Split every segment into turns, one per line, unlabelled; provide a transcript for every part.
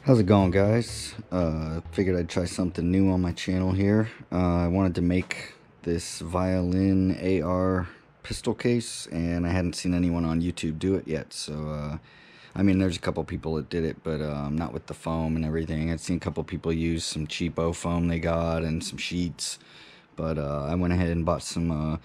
How's it going, guys? Figured I'd try something new on my channel here. I wanted to make this Violin AR pistol case, and I hadn't seen anyone on YouTube do it yet. So, I mean, there's a couple people that did it, but not with the foam and everything. I'd seen a couple people use some cheapo foam they got and some sheets. But I went ahead and bought some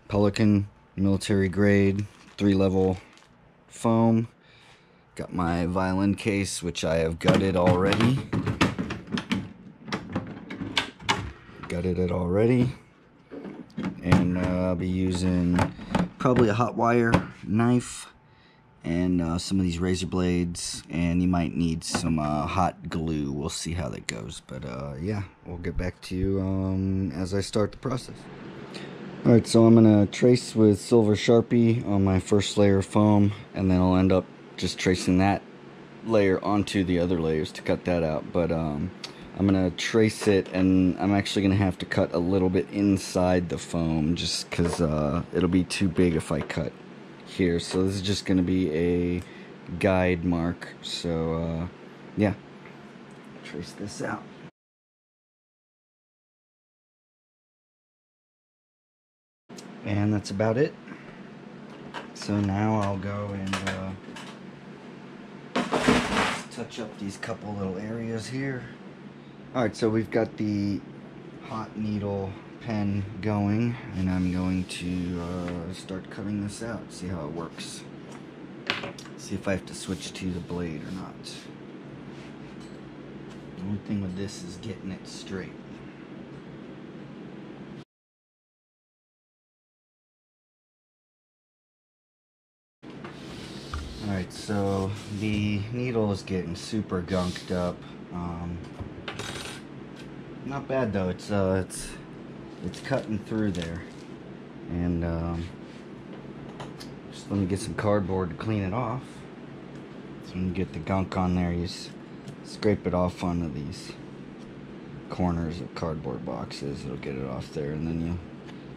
Pelican military grade 3-level foam. Got my violin case, which I have gutted already. Gutted it already. And I'll be using probably a hot wire knife and some of these razor blades. And you might need some hot glue. We'll see how that goes. But yeah, we'll get back to you as I start the process. Alright, so I'm going to trace with silver sharpie on my first layer of foam. And then I'll end up just tracing that layer onto the other layers to cut that out. But I'm gonna trace it, and I'm actually gonna have to cut a little bit inside the foam just because it'll be too big if I cut here. So this is just gonna be a guide mark. So yeah, trace this out. And that's about it. So now I'll go and touch up these couple little areas here. Alright, so we've got the hot needle pen going, and I'm going to start cutting this out, see how it works. See if I have to switch to the blade or not. The only thing with this is getting it straight. Alright, so the needle is getting super gunked up. Not bad though. It's cutting through there, and just let me get some cardboard to clean it off. So when you get the gunk on there, you scrape it off onto these corners of cardboard boxes. It'll get it off there, and then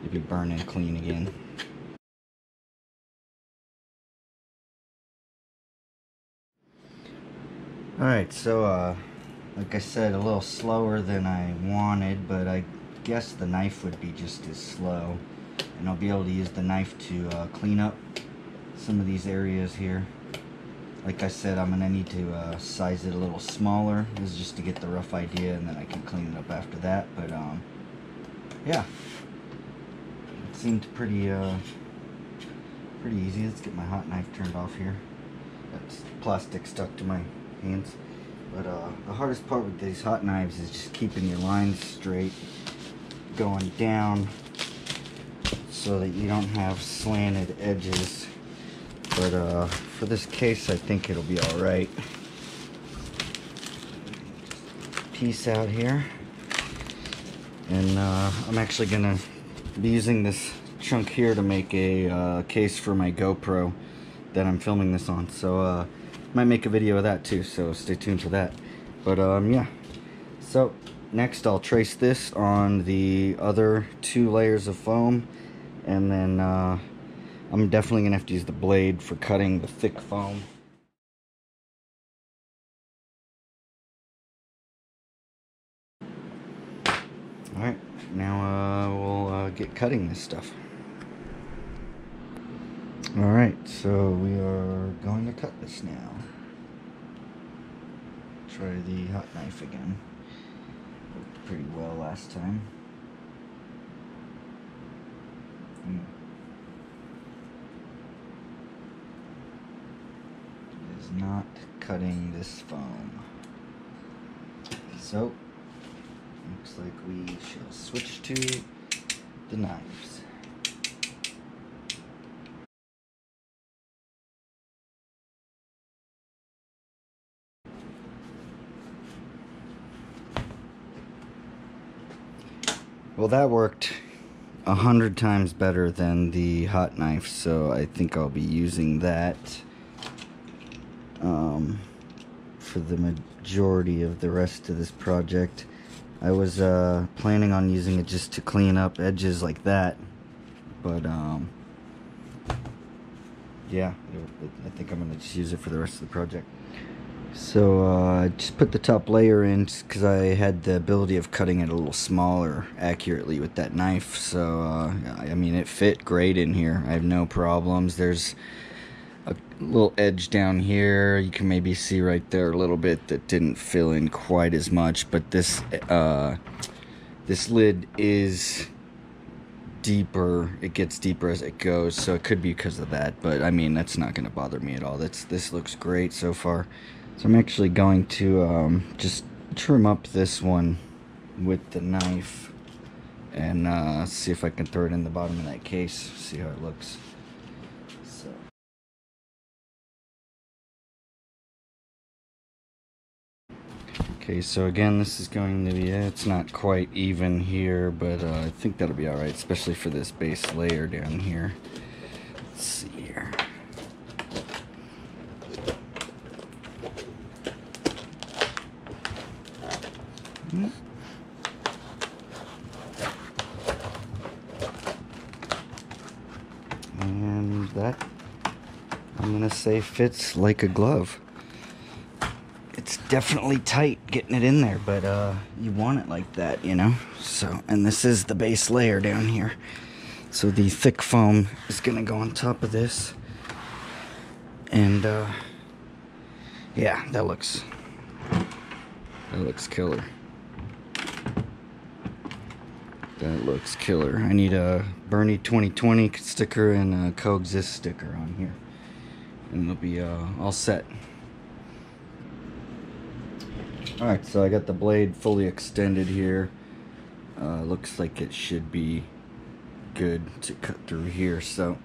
you'll be burning clean again. Alright, so like I said, a little slower than I wanted, but I guess the knife would be just as slow. And I'll be able to use the knife to clean up some of these areas here. Like I said, I'm going to need to size it a little smaller. This is just to get the rough idea, and then I can clean it up after that. But yeah, it seemed pretty easy. Let's get my hot knife turned off here. That's plastic stuck to my hands. But the hardest part with these hot knives is just keeping your lines straight, going down so that you don't have slanted edges. But for this case, I think it'll be alright. Piece out here. And I'm actually gonna be using this chunk here to make a case for my GoPro that I'm filming this on. So might make a video of that too, so stay tuned for that. But yeah, so next I'll trace this on the other 2 layers of foam, and then I'm definitely gonna have to use the blade for cutting the thick foam. Alright, now we'll get cutting this stuff. Alright, so we are going to cut this now. Try the hot knife again. Worked pretty well last time. It is not cutting this foam. So, looks like we shall switch to the knives. Well, that worked 100 times better than the hot knife, so I think I'll be using that for the majority of the rest of this project. I was planning on using it just to clean up edges like that, but yeah, I think I'm going to just use it for the rest of the project. So I just put the top layer in because I had the ability of cutting it a little smaller accurately with that knife. So I mean, it fit great in here. I have no problems. There's a little edge down here. You can maybe see right there a little bit that didn't fill in quite as much. But this lid is deeper. It gets deeper as it goes, so it could be because of that, but I mean, that's not going to bother me at all. This looks great so far. So I'm actually going to just trim up this one with the knife and see if I can throw it in the bottom of that case, see how it looks. So okay, so again, this is going to be, it's not quite even here, but I think that'll be alright, especially for this base layer down here. Let's see here. And that, I'm gonna say, fits like a glove. It's definitely tight getting it in there, but you want it like that, you know. So, and this is the base layer down here, so the thick foam is gonna go on top of this, and yeah, that looks killer. That looks killer. I need a Bernie 2020 sticker and a coexist sticker on here, and it'll be all set. Alright, so I got the blade fully extended here. Looks like it should be good to cut through here. So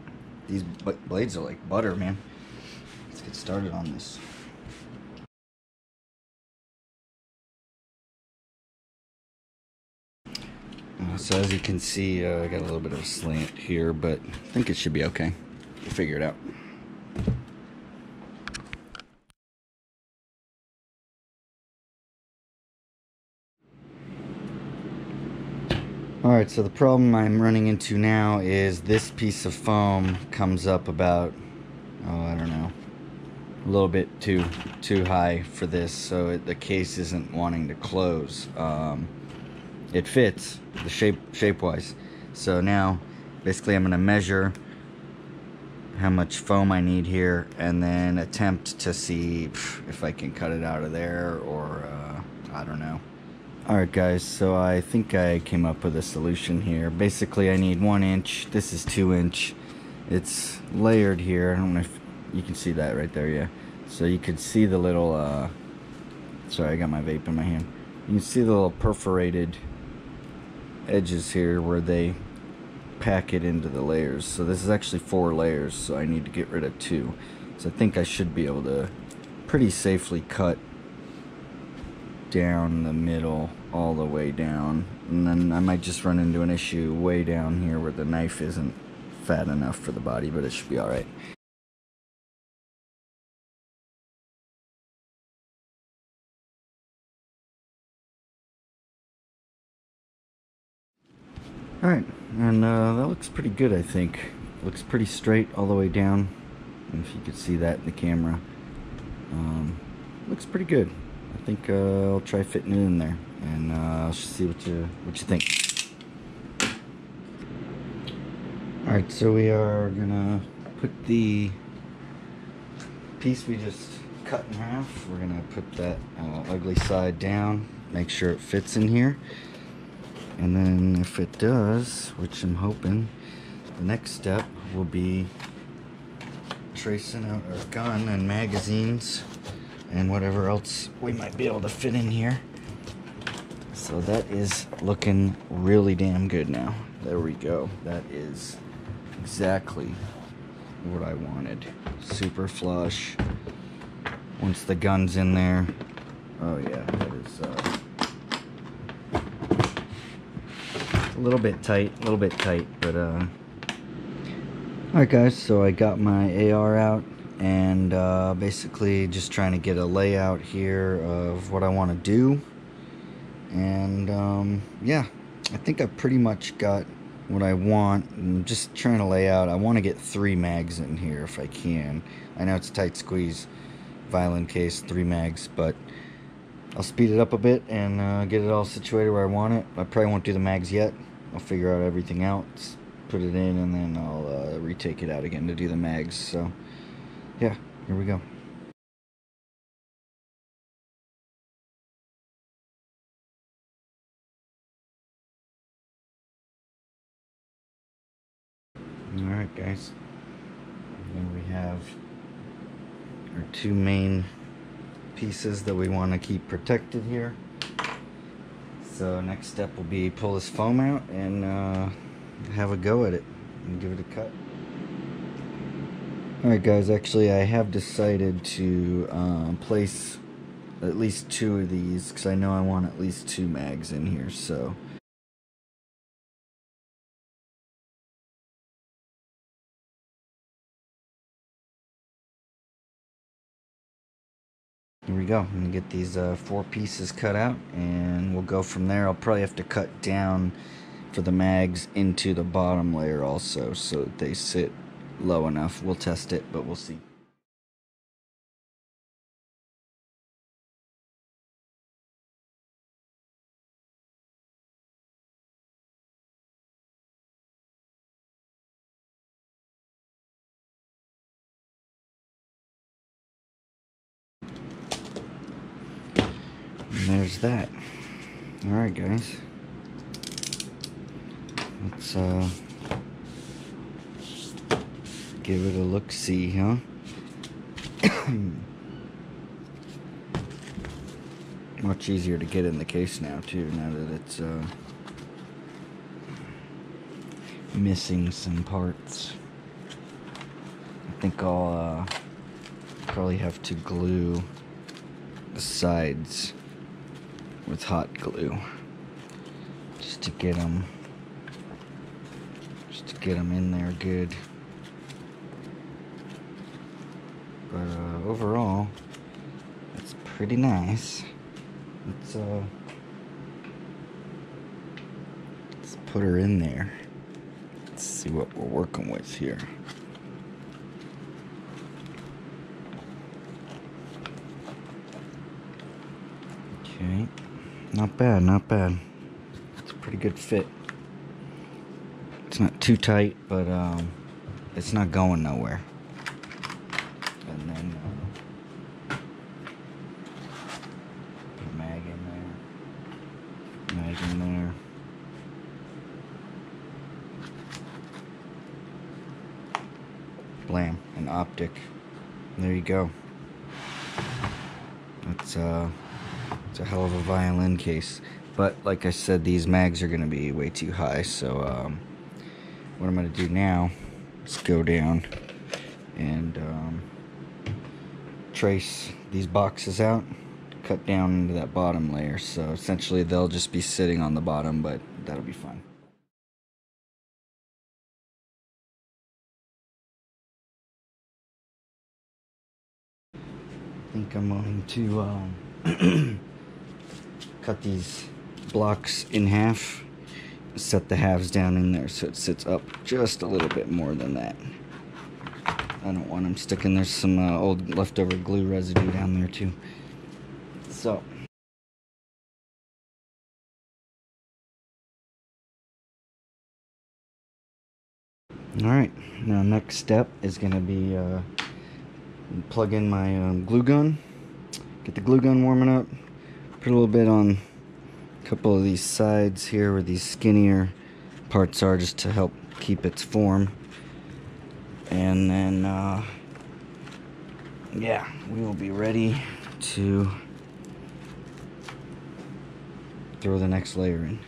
these blades are like butter, man. Let's get started on this. So as you can see, I got a little bit of a slant here, but I think it should be okay. We'll figure it out. Alright, so the problem I'm running into now is this piece of foam comes up about, oh, I don't know, a little bit too high for this, so the case isn't wanting to close. It fits the shape-wise. So now, basically, I'm going to measure how much foam I need here, and then attempt to see if I can cut it out of there, or I don't know. Alright guys, so I think I came up with a solution here. Basically, I need 1 inch. This is 2 inch. It's layered here. I don't know if you can see that right there, yeah. So you could see the little, sorry, I got my vape in my hand. You can see the little perforated edges here where they pack it into the layers. So this is actually 4 layers, so I need to get rid of 2. So I think I should be able to pretty safely cut down the middle all the way down, and then I might just run into an issue way down here where the knife isn't fat enough for the body, but it should be alright. Alright, and that looks pretty good, I think. Looks pretty straight all the way down, if you could see that in the camera. Looks pretty good. I think I'll try fitting it in there, and I'll see what you think. Alright, so we are gonna put the piece we just cut in half, we're gonna put that ugly side down, make sure it fits in here, and then if it does, which I'm hoping, the next step will be tracing out our gun and magazines and whatever else we might be able to fit in here. So that is looking really damn good now. There we go. That is exactly what I wanted. Super flush. Once the gun's in there, oh yeah, that is a little bit tight, but alright guys, so I got my AR out, and basically just trying to get a layout here of what I want to do, and yeah, I think I've pretty much got what I want. I'm just trying to lay out. I want to get 3 mags in here if I can. I know it's a tight squeeze, Violin case, 3 mags, but I'll speed it up a bit and get it all situated where I want it. I probably won't do the mags yet. I'll figure out everything else, put it in, and then I'll retake it out again to do the mags. So yeah, here we go. Alright guys, and we have our 2 main pieces that we want to keep protected here. So next step will be pull this foam out and have a go at it and give it a cut. Alright guys, actually I have decided to place at least 2 of these because I know I want at least 2 mags in here. So here we go. I'm going to get these 4 pieces cut out and we'll go from there. I'll probably have to cut down for the mags into the bottom layer also so that they sit low enough. We'll test it, but we'll see. And there's that. Alright guys, let's give it a look-see, huh? Much easier to get in the case now too, now that it's missing some parts. I think I'll probably have to glue the sides with hot glue just to get them in there good. But overall, it's pretty nice. Let's put her in there. Let's see what we're working with here. Okay, not bad, not bad. It's a pretty good fit. It's not too tight, but it's not going nowhere. And then put a mag in there, mag in there. Blam, an optic. There you go. It's a hell of a violin case. But like I said, these mags are going to be way too high. So what I'm going to do now is go down and trace these boxes out, cut down into that bottom layer. So essentially they'll just be sitting on the bottom, but that'll be fine. I think I'm going to cut these blocks in half, set the halves down in there so it sits up just a little bit more than that. I don't want them sticking. There's some old leftover glue residue down there too. So alright, now next step is going to be plug in my glue gun, get the glue gun warming up, put a little bit on a couple of these sides here where these skinnier parts are, just to help keep its form. And then yeah, we will be ready to throw the next layer in.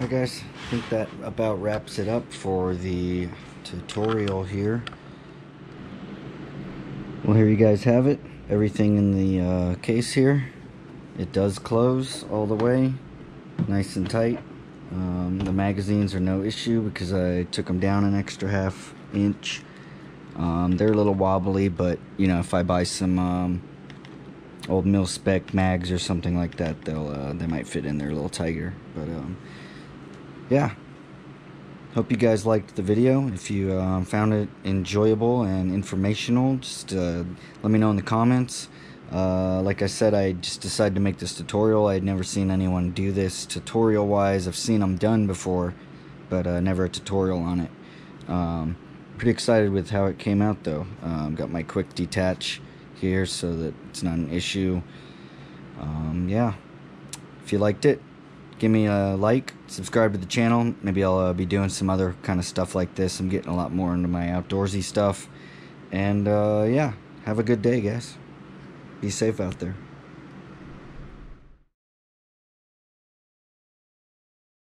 Alright guys, I think that about wraps it up for the tutorial here. Well, here you guys have it. Everything in the case here. It does close all the way, nice and tight. The magazines are no issue because I took them down an extra ½ inch. They're a little wobbly, but you know, if I buy some old mil-spec mags or something like that, they might fit in their little tiger. But yeah, hope you guys liked the video. If you found it enjoyable and informational, just let me know in the comments. Like I said, I just decided to make this tutorial. I had never seen anyone do this tutorial wise. I've seen them done before, but never a tutorial on it. Pretty excited with how it came out though. Got my quick detach here so that it's not an issue. Yeah, if you liked it, give me a like, subscribe to the channel. Maybe I'll be doing some other kind of stuff like this. I'm getting a lot more into my outdoorsy stuff. And yeah, have a good day, guys. Be safe out there.